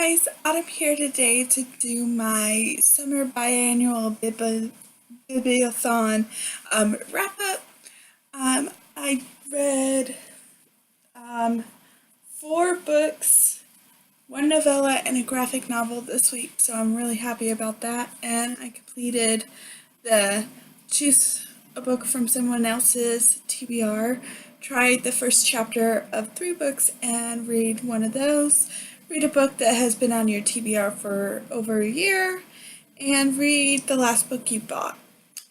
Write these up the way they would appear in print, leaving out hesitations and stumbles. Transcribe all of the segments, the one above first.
guys, I'm here today to do my summer biannual Bibliothon wrap up. I read um, 4 books, one novella, and a graphic novel this week, so I'm really happy about that. And I completed the Choose a Book from Someone Else's TBR, tried the first chapter of 3 books and read one of those. Read a book that has been on your TBR for over a year, and read the last book you bought.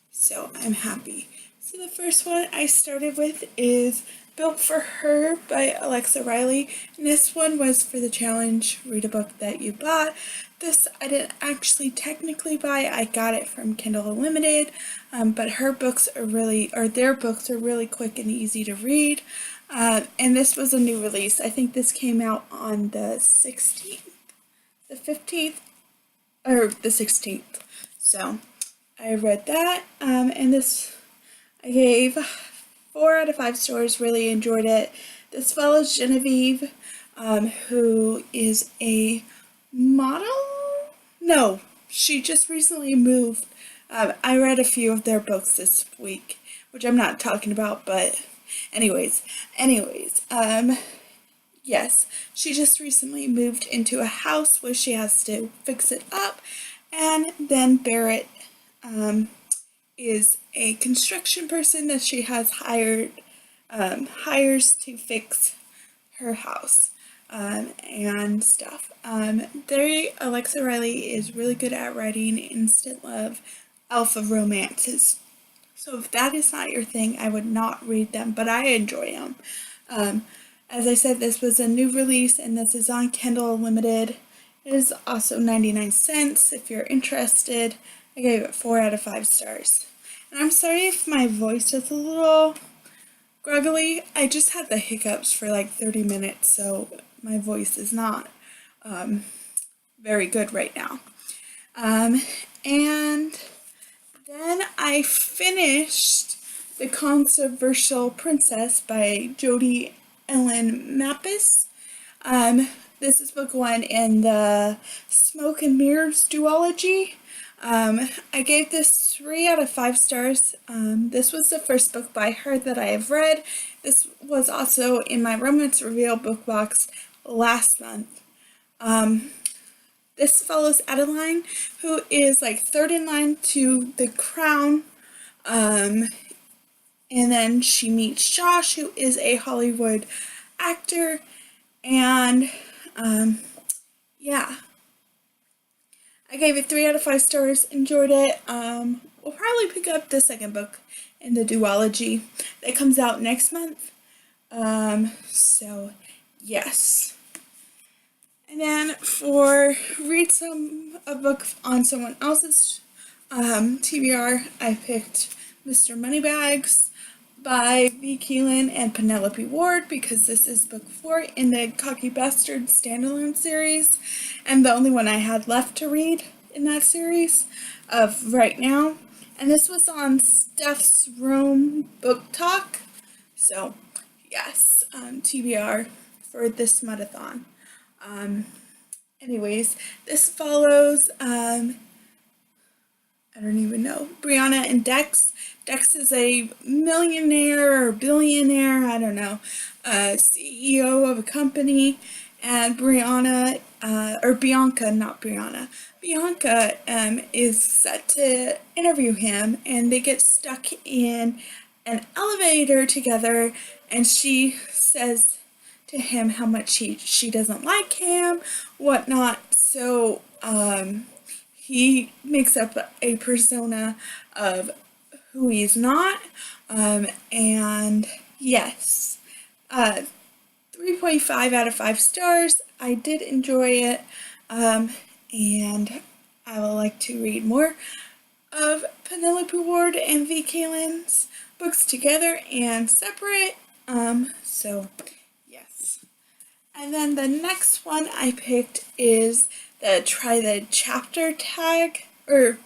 So I'm happy. So the first one I started with is Built for Her by Alexa Riley, and this one was for the challenge, read a book that you bought. This I didn't actually technically buy, I got it from Kindle Unlimited, but their books are really quick and easy to read. And this was a new release. I think this came out on the 16th, the 15th, or the 16th. So I read that, and this I gave 4 out of 5 stars, really enjoyed it. This follows Genevieve, who is a model? No, she just recently moved. I read a few of their books this week, which I'm not talking about, but anyways, yes, she just recently moved into a house where she has to fix it up, and then Barrett is a construction person that she has hires to fix her house and stuff. Alexa Riley is really good at writing instant love alpha romances. So if that is not your thing, I would not read them, but I enjoy them. As I said, this was a new release, and this is on Kindle Unlimited. It is also 99 cents if you're interested. I gave it 4 out of 5 stars. And I'm sorry if my voice is a little groggly. I just had the hiccups for like 30 minutes, so my voice is not very good right now. And then I finished The Controversial Princess by Jodi Ellen Mappes. This is book 1 in the Smoke and Mirrors duology. I gave this 3 out of 5 stars. This was the first book by her that I have read. This was also in my Romance Reveal book box last month. This follows Adeline, who is like third in line to the crown. And then she meets Josh, who is a Hollywood actor. And yeah. I gave it 3 out of 5 stars, enjoyed it. We'll probably pick up the second book in the duology that comes out next month. So, yes. And then for a book on someone else's TBR, I picked Mr. Moneybags by V. Keelan and Penelope Ward, because this is book 4 in the Cocky Bastard standalone series, and the only one I had left to read in that series of right now. And this was on Steph's Room Book Talk. So, yes, TBR for this marathon. Anyways, this follows, I don't even know, Brianna and Dex. Dex is a millionaire or billionaire, I don't know, CEO of a company, and Bianca, is set to interview him, and they get stuck in an elevator together, and she says to him how much she doesn't like him, whatnot. So he makes up a persona of who he's not, and yes, 3.5 out of 5 stars. I did enjoy it, and I would like to read more of Penelope Ward and V. Keelan's books together and separate, so yes. And then the next one I picked is the Try the Chapter Tag, or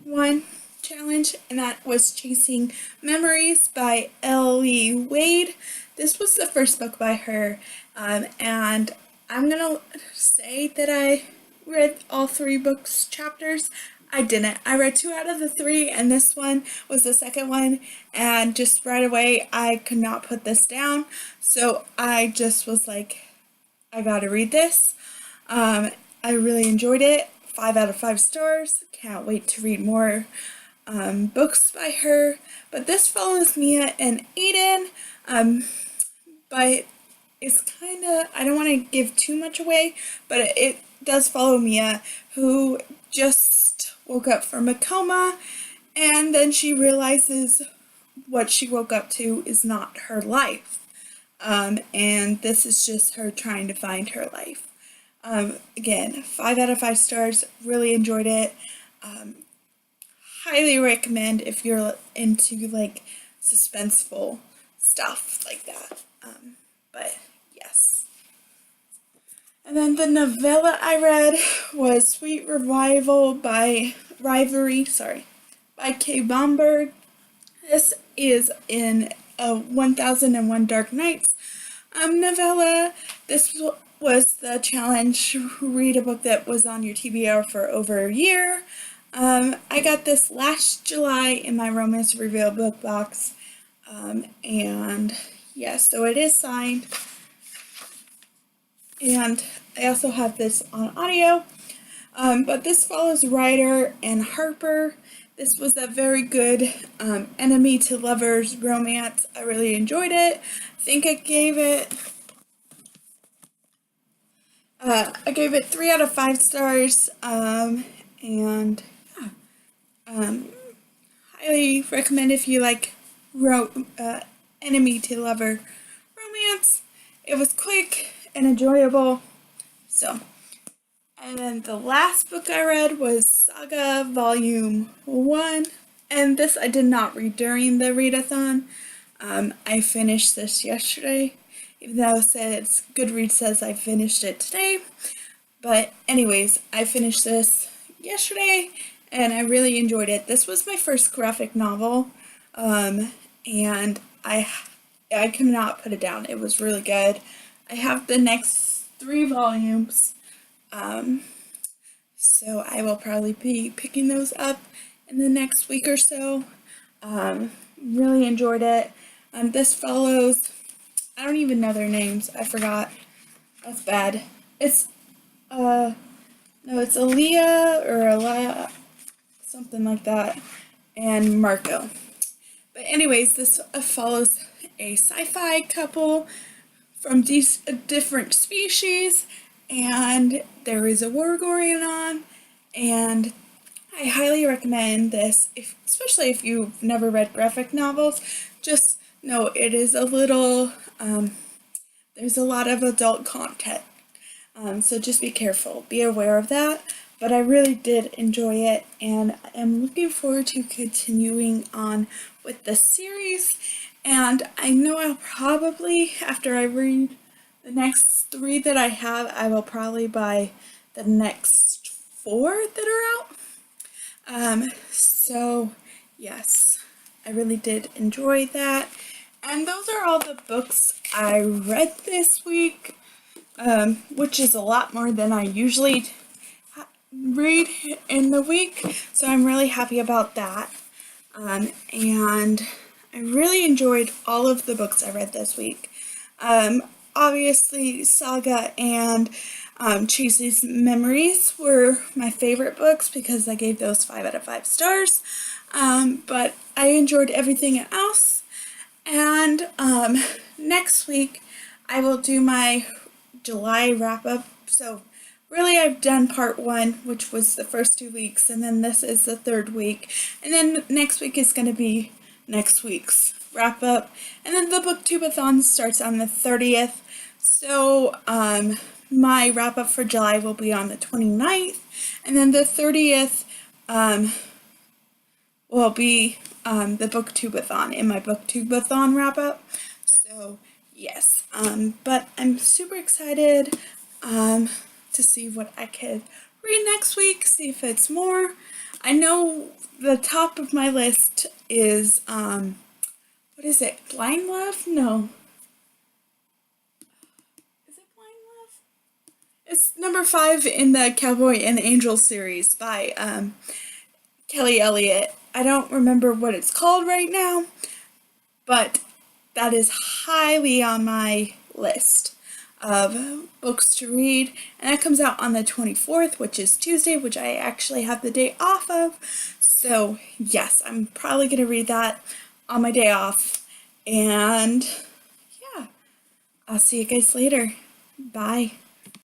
one challenge, and that was Chasing Memories by L.E. Wade. This was the first book by her, and I'm gonna say that I read all 3 books chapters. I didn't. I read 2 out of the 3, and this one was the second one, and just right away I could not put this down. So I just was like, I gotta read this. I really enjoyed it. 5 out of 5 stars. Can't wait to read more books by her. But this follows Mia and Aiden. But it's kind of, I don't want to give too much away, but it does follow Mia, who just woke up from a coma, and then she realizes what she woke up to is not her life. And this is just her trying to find her life. Again, 5 out of 5 stars, really enjoyed it. Highly recommend if you're into like suspenseful stuff like that. But yes. And then the novella I read was Sweet Revival by by Kay Bomberg. This is in a 1001 Dark Nights novella. This was the challenge, read a book that was on your TBR for over a year. I got this last July in my Romance Reveal book box, and yes, so it is signed, and I also have this on audio, but this follows Ryder and Harper. This was a very good enemy to lovers romance. I really enjoyed it. I think I gave it 3 out of 5 stars, and highly recommend if you like enemy to lover romance. It was quick and enjoyable. So, and then the last book I read was Saga Volume 1, and this I did not read during the readathon. I finished this yesterday, even though it says Goodreads says I finished it today. But anyways, I finished this yesterday, and I really enjoyed it. This was my first graphic novel, and I could not put it down. It was really good. I have the next 3 volumes, so I will probably be picking those up in the next week or so. Really enjoyed it. This follows, I don't even know their names. I forgot. That's bad. It's no, it's Aaliyah or Aliyah, something like that, and Marco. But anyways, this follows a sci-fi couple from these different species, and there is a war going on, and I highly recommend this, especially if you've never read graphic novels. Just know it is a little, there's a lot of adult content, so just be careful, be aware of that. But I really did enjoy it, and am looking forward to continuing on with the series. And I know I'll probably, after I read the next 3 that I have, I will probably buy the next 4 that are out. So yes, I really did enjoy that. And those are all the books I read this week, which is a lot more than I usually read in the week, so I'm really happy about that. And I really enjoyed all of the books I read this week. Obviously, Saga and Tracy's Memories were my favorite books because I gave those 5 out of 5 stars. But I enjoyed everything else. And next week, I will do my July wrap-up. So really, I've done part 1, which was the first 2 weeks, and then this is the 3rd week. And then next week is going to be next week's wrap-up. And then the Booktubeathon starts on the 30th. So my wrap-up for July will be on the 29th. And then the 30th will be the Booktubeathon in my Booktubeathon wrap-up. So yes, but I'm super excited to see what I could read next week, see if it's more. I know the top of my list is, what is it, Blind Love? No. Is it Blind Love? It's number 5 in the Cowboy and the Angel series by Kelly Elliott. I don't remember what it's called right now, but that is highly on my list of books to read. And that comes out on the 24th, which is Tuesday, which I actually have the day off of. So, yes, I'm probably going to read that on my day off. And yeah, I'll see you guys later. Bye.